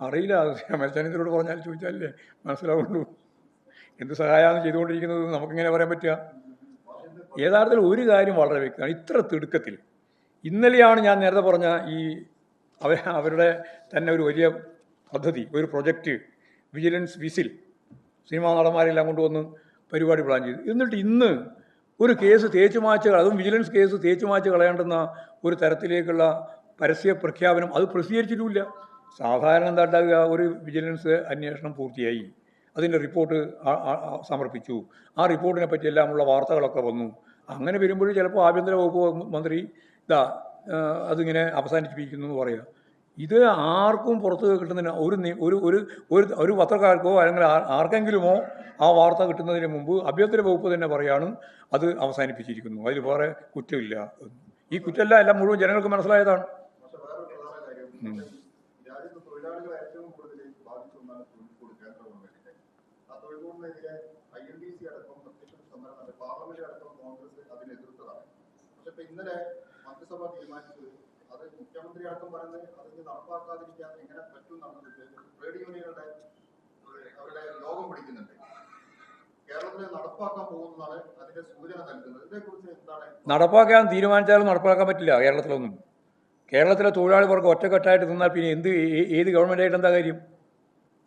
അറിയില്ല. രമേശ് ചെന്നിത്തലയോട് പറഞ്ഞാൽ ചോദിച്ചാലല്ലേ മനസ്സിലാവുള്ളൂ. എന്ത് സഹായമാണ് ചെയ്തുകൊണ്ടിരിക്കുന്നത് നമുക്കിങ്ങനെ പറയാൻ പറ്റുക? യഥാർത്ഥത്തിൽ ഒരു കാര്യം വളരെ വ്യക്തമാണ്. ഇത്ര തിടുക്കത്തിൽ ഇന്നലെയാണ് ഞാൻ നേരത്തെ പറഞ്ഞ ഈ അവരുടെ തന്നെ ഒരു വലിയ പദ്ധതി, ഒരു പ്രൊജക്റ്റ്, വിജിലൻസ് വിസിൽ, സിനിമാ നടന്മാരെല്ലാം കൊണ്ടുവന്ന് പരിപാടി പ്ലാൻ ചെയ്തു. എന്നിട്ട് ഇന്ന് ഒരു കേസ് തേച്ചു മാച്ച്, അതും വിജിലൻസ് കേസ് തേച്ചു മാച്ച് കളയേണ്ടുന്ന ഒരു തരത്തിലേക്കുള്ള പരസ്യ പ്രഖ്യാപനം അത് പ്രസിദ്ധീകരിച്ചിട്ടുമില്ല. സാധാരണ എന്താ ഉണ്ടാകുക? ഒരു വിജിലൻസ് അന്വേഷണം പൂർത്തിയായി, അതിൻ്റെ റിപ്പോർട്ട് സമർപ്പിച്ചു, ആ റിപ്പോർട്ടിനെ പറ്റിയെല്ലാമുള്ള വാർത്തകളൊക്കെ വന്നു. അങ്ങനെ വരുമ്പോഴും ചിലപ്പോൾ ആഭ്യന്തര വകുപ്പ് മന്ത്രി അതിങ്ങനെ അവസാനിപ്പിക്കുന്നു എന്ന് പറയുക. ഇത് ആർക്കും പുറത്ത് കിട്ടുന്നതിന് ഒരു പത്രക്കാർക്കോ അല്ലെങ്കിൽ ആർക്കെങ്കിലുമോ ആ വാർത്ത കിട്ടുന്നതിന് മുമ്പ് ആഭ്യന്തര വകുപ്പ് തന്നെ പറയാണ് അത് അവസാനിപ്പിച്ചിരിക്കുന്നു, അതിൽ വേറെ കുറ്റമില്ല. ഈ കുറ്റമല്ല, എല്ലാം മുഴുവൻ ജനങ്ങൾക്ക് മനസ്സിലായതാണ്. ഇന്നലെ മന്ത്രിസഭ തീരുമാനിച്ചത് അത് മുഖ്യമന്ത്രി അടക്കം പറഞ്ഞ് അതിന് നടപ്പാക്കാതിരിക്കാൻ എങ്ങനെ പറ്റും നടന്നിട്ട് ട്രേഡ് യൂണിയനുകളുടെ അവരുടെ യോഗം പിടിക്കുന്നുണ്ട്. കേരളത്തിൽ നടപ്പാക്കാൻ പോകുന്നതാണ് അതിന്റെ സൂചന നൽകുന്നത്. ഇതിനെക്കുറിച്ച് എന്താണ്? നടപ്പാക്കാൻ തീരുമാനിച്ചാലും നടപ്പാക്കാൻ പറ്റില്ല കേരളത്തിലൊന്നും. കേരളത്തിലെ തൊഴിലാളി വർഗം ഒറ്റക്കെട്ടായിട്ട് നിന്നാൽ പിന്നെ ഏത് ഗവൺമെൻറ്റായിട്ട് എന്താ കാര്യം?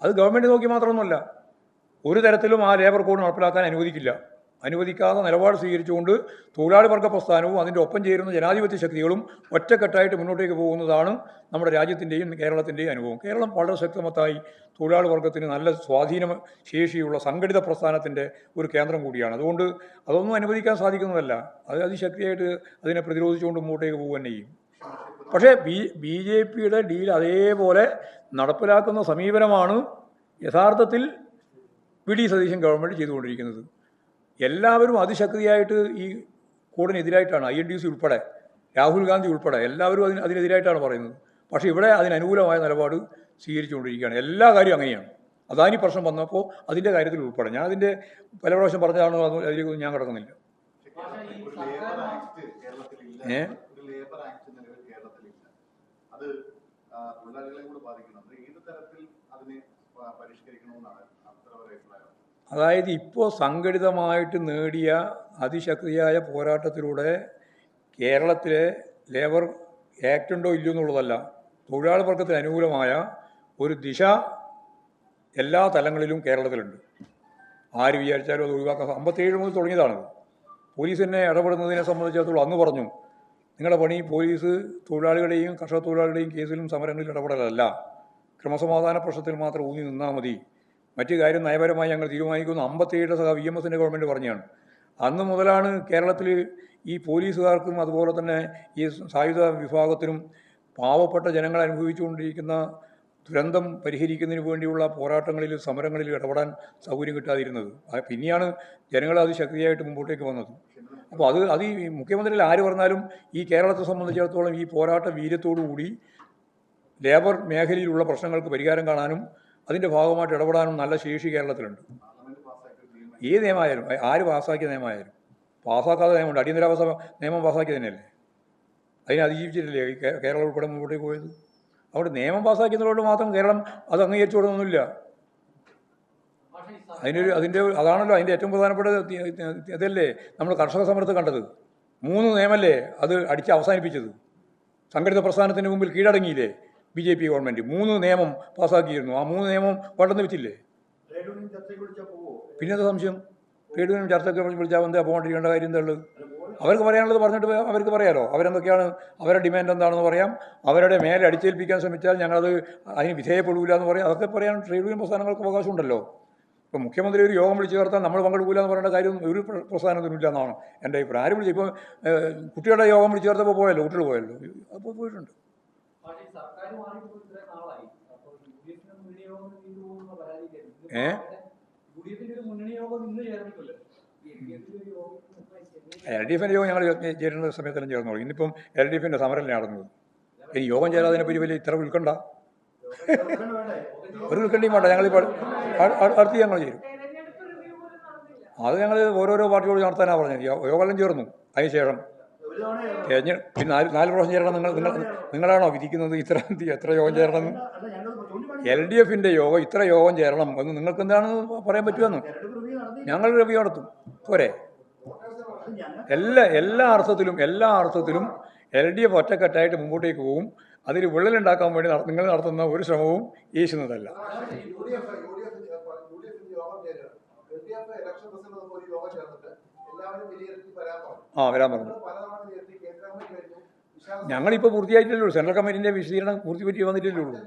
അത് ഗവൺമെൻറ് നോക്കി മാത്രമൊന്നുമല്ല, ഒരു തരത്തിലും ആ ലേബർ കോഡ് നടപ്പിലാക്കാൻ അനുവദിക്കാതെ നിലപാട് സ്വീകരിച്ചുകൊണ്ട് തൊഴിലാളി വർഗ പ്രസ്ഥാനവും അതിൻ്റെ ഒപ്പം ചേരുന്ന ജനാധിപത്യ ശക്തികളും ഒറ്റക്കെട്ടായിട്ട് മുന്നോട്ടേക്ക് പോകുന്നതാണ് നമ്മുടെ രാജ്യത്തിൻ്റെയും കേരളത്തിൻ്റെയും അനുഭവം. കേരളം വളരെ ശക്തമത്തായി തൊഴിലാളി വർഗത്തിന് നല്ല സ്വാധീന ശേഷിയുള്ള സംഘടിത പ്രസ്ഥാനത്തിൻ്റെ ഒരു കേന്ദ്രം കൂടിയാണ്. അതുകൊണ്ട് അതൊന്നും അനുവദിക്കാൻ സാധിക്കുന്നതല്ല. അത് അതിശക്തിയായിട്ട് അതിനെ പ്രതിരോധിച്ചുകൊണ്ട് മുന്നോട്ടേക്ക് പോകുക തന്നെ ചെയ്യും. പക്ഷേ ബി ജെ പിയുടെ ഡീൽ അതേപോലെ നടപ്പിലാക്കുന്ന സമീപനമാണ് യഥാർത്ഥത്തിൽ വി ഡി സതീശൻ ഗവൺമെൻറ് ചെയ്തുകൊണ്ടിരിക്കുന്നത്. എല്ലാവരും അതിശക്തിയായിട്ട് ഈ കോഡിനെതിരായിട്ടാണ്, INTUC ഉൾപ്പെടെ, രാഹുൽ ഗാന്ധി ഉൾപ്പെടെ എല്ലാവരും അതിനെതിരായിട്ടാണ് പറയുന്നത്. പക്ഷേ ഇവിടെ അതിനനുകൂലമായ നിലപാട് സ്വീകരിച്ചുകൊണ്ടിരിക്കുകയാണ്. എല്ലാ കാര്യവും അങ്ങനെയാണ്. അദാനി പ്രശ്നം വന്നപ്പോൾ അതിൻ്റെ കാര്യത്തിൽ ഉൾപ്പെടെ ഞാൻ അതിൻ്റെ പല പ്രാവശ്യം പറഞ്ഞതാണോ, അതിലേക്കൊന്നും ഞാൻ കിടക്കുന്നില്ല. അതായത് ഇപ്പോൾ സംഘടിതമായിട്ട് നേടിയ അതിശക്തിയായ പോരാട്ടത്തിലൂടെ കേരളത്തിലെ ലേബർ ആക്ട് ഉണ്ടോ ഇല്ലയോ എന്നുള്ളതല്ല, തൊഴിലാളി വർഗത്തിന് അനുകൂലമായ ഒരു ദിശ എല്ലാ തലങ്ങളിലും കേരളത്തിലുണ്ട്. ആര് വിചാരിച്ചാലും അത് ഒഴിവാക്കാൻ 57 മുതൽ തുടങ്ങിയതാണ്. പോലീസ് തന്നെ ഇടപെടുന്നതിനെ സംബന്ധിച്ചിടത്തോളം അന്ന് പറഞ്ഞു, നിങ്ങളുടെ പണി പോലീസ് തൊഴിലാളികളുടെയും കർഷക തൊഴിലാളികളുടെയും കേസിലും സമരങ്ങളിൽ ഇടപെടലല്ല, ക്രമസമാധാന പ്രശ്നത്തിൽ മാത്രം ഊന്നി നിന്നാൽ മതി, മറ്റു കാര്യം നയപരമായി ഞങ്ങൾ തീരുമാനിക്കുന്നു 57 VMSൻ്റെ ഗവൺമെൻറ് പറഞ്ഞാണ്. അന്ന് മുതലാണ് കേരളത്തിൽ ഈ പോലീസുകാർക്കും അതുപോലെ തന്നെ ഈ സായുധ വിഭാഗത്തിനും പാവപ്പെട്ട ജനങ്ങൾ അനുഭവിച്ചുകൊണ്ടിരിക്കുന്ന ദുരന്തം പരിഹരിക്കുന്നതിന് വേണ്ടിയുള്ള പോരാട്ടങ്ങളിൽ സമരങ്ങളിൽ ഇടപെടാൻ സൗകര്യം കിട്ടാതിരുന്നത്. പിന്നെയാണ് ജനങ്ങൾ അത് ശക്തിയായിട്ട് മുമ്പോട്ടേക്ക് വന്നത്. അപ്പോൾ അത് ഈ മുഖ്യമന്ത്രിയിൽ ആര് പറഞ്ഞാലും ഈ കേരളത്തെ സംബന്ധിച്ചിടത്തോളം ഈ പോരാട്ട വീര്യത്തോടുകൂടി ലേബർ മേഖലയിലുള്ള പ്രശ്നങ്ങൾക്ക് പരിഹാരം കാണാനും അതിൻ്റെ ഭാഗമായിട്ട് ഇടപെടാനും നല്ല ശേഷി കേരളത്തിലുണ്ട്. ഏത് നിയമമായാലും, ആര് പാസ്സാക്കിയ നിയമമായാലും, പാസ്സാക്കാത്ത നിയമമുണ്ട്. അടിയന്തരാവസ്ഥ നിയമം പാസ്സാക്കിയ തന്നെയല്ലേ, അതിനെ അതിജീവിച്ചിട്ടില്ലേ കേരളം ഉൾപ്പെടെ മുമ്പോട്ടേക്ക് പോയത്? അവിടെ നിയമം പാസ്സാക്കിയതുകൊണ്ട് മാത്രം കേരളം അത് അംഗീകരിച്ചു കൊടുക്കുന്നൊന്നുമില്ല. അതാണല്ലോ അതിൻ്റെ ഏറ്റവും പ്രധാനപ്പെട്ട ഇതല്ലേ നമ്മൾ കർഷക സമരത്ത് കണ്ടത്. 3 നിയമമല്ലേ അത് അടിച്ച് അവസാനിപ്പിച്ചത്. സംഘടിത പ്രസ്ഥാനത്തിന് മുമ്പിൽ കീഴടങ്ങിയില്ലേ BJP ഗവൺമെൻറ്? 3 നിയമം പാസ്സാക്കിയിരുന്നു. ആ 3 നിയമം വേണ്ടെന്ന് വെച്ചില്ലേ? പിന്നെ എന്താ സംശയം? ട്രേഡ് യൂണിയൻ ചർച്ചയ്ക്ക് വിളിച്ചാൽ എന്താ പോകേണ്ടിരിക്കേണ്ട കാര്യം എന്താ ഉള്ളത്? അവർക്ക് പറയാനുള്ളത് പറഞ്ഞിട്ട് അവർക്ക് പറയാലോ. അവരെന്തൊക്കെയാണ് അവരുടെ ഡിമാൻഡ് എന്താണെന്ന് പറയാം. അവരുടെ മേലെ അടിച്ചേൽപ്പിക്കാൻ ശ്രമിച്ചാൽ ഞങ്ങളത് അതിന് വിധേയപ്പെടില്ല എന്ന് പറയാം. അതൊക്കെ പറയാൻ ട്രേഡ് യൂണിയൻ പ്രസ്ഥാനങ്ങൾക്ക് അവകാശമുണ്ടല്ലോ. ഇപ്പോൾ മുഖ്യമന്ത്രി ഒരു യോഗം വിളിച്ച് ചേർത്താൽ നമ്മൾ പങ്കെടുക്കില്ല എന്ന് പറയേണ്ട കാര്യം ഒരു പ്രസ്ഥാനത്തിനില്ല എന്നാണ് എൻ്റെ അഭിപ്രായം. ആര് വിളിച്ചു? ഇപ്പോൾ കുട്ടികളുടെ യോഗം വിളിച്ച് ചേർത്തപ്പോൾ പോയല്ലോ, കുട്ടികൾ പോയല്ലോ, അപ്പോൾ പോയിട്ടുണ്ട്. LDFിൻ്റെ യോഗം ഞങ്ങൾ ചേരുന്ന സമയത്തെല്ലാം ചേർന്നോളൂ. ഇന്നിപ്പം LDFിൻ്റെ സമരമല്ലേ നടന്നത്. ഇനി യോഗം ചേരാതിനെപ്പറ്റി വലിയ ഇത്ര വിൽക്കണ്ട, ഒരു വിൽക്കണ്ടിയും വേണ്ട. ഞങ്ങളിപ്പോൾ അടുത്ത് ഞങ്ങൾ ചേരും. അത് ഞങ്ങൾ ഓരോരോ പാർട്ടിയോട് നടത്താനാണ് പറഞ്ഞത്. യോഗമെല്ലാം ചേർന്നു. അതിനുശേഷം പിന്നെ നാല് പ്രാവശ്യം ചേരണം. നിങ്ങളാണോ വിധിക്കുന്നത് എത്ര യോഗം ചേരണം? LDFിൻ്റെ യോഗം ഇത്ര യോഗം ചേരണം എന്ന് നിങ്ങൾക്ക് എന്താണെന്ന് പറയാൻ പറ്റുമെന്ന്? ഞങ്ങൾ റിവ്യൂ നടത്തും. പോരെ? എല്ലാ അർത്ഥത്തിലും LDF ഒറ്റക്കെട്ടായിട്ട് മുമ്പോട്ടേക്ക് പോകും. അതിൽ വിള്ളലുണ്ടാക്കാൻ വേണ്ടി നിങ്ങൾ നടത്തുന്ന ഒരു ശ്രമവും യേശുന്നതല്ല. വരാൻ പറഞ്ഞു. ഞങ്ങളിപ്പോൾ പൂർത്തിയായിട്ടില്ലേ ഉള്ളൂ. സെൻട്രൽ കമ്മിറ്റിൻ്റെ വിശദീകരണം പൂർത്തി വന്നിട്ടില്ലേ ഉള്ളൂ.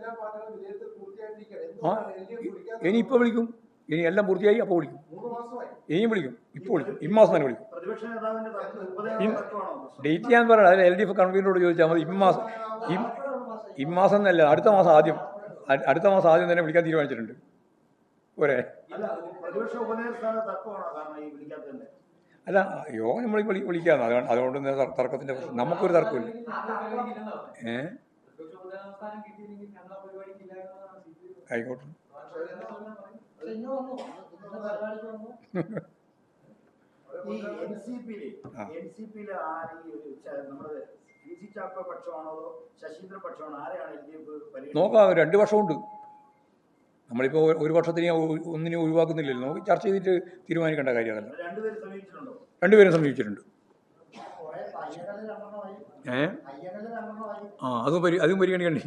ഇനിയിപ്പോൾ വിളിക്കും. ഇനി എല്ലാം പൂർത്തിയായി അപ്പോൾ വിളിക്കും. ഇനിയും വിളിക്കും. ഇപ്പോൾ വിളിക്കും. ഇമ്മാസം തന്നെ വിളിക്കും. ഡേറ്റ് ഞാൻ പറയാം. അതിൽ LDF കൺവീനറോട് ചോദിച്ചാൽ മതി. ഇമ്മാസം എന്നല്ല, അടുത്ത മാസം ആദ്യം തന്നെ വിളിക്കാൻ തീരുമാനിച്ചിട്ടുണ്ട്. പോരെ? അല്ല, യോഗം നമ്മൾ വിളിക്കാന്ന്. അതുകൊണ്ട് തർക്കത്തിൻ്റെ പ്രശ്നം. നമുക്കൊരു തർക്കമില്ല. ആയിക്കോട്ടെ. നോക്കാം. 2 വർഷമുണ്ട്. നമ്മളിപ്പോൾ ഒരു വർഷത്തിന് ഒന്നിനും ഒഴിവാക്കുന്നില്ലല്ലോ. നമുക്ക് ചർച്ച ചെയ്തിട്ട് തീരുമാനിക്കേണ്ട കാര്യം അതല്ല. രണ്ടുപേരും സമീപിച്ചിട്ടുണ്ട്. അതും പരിഗണിക്കേണ്ടി.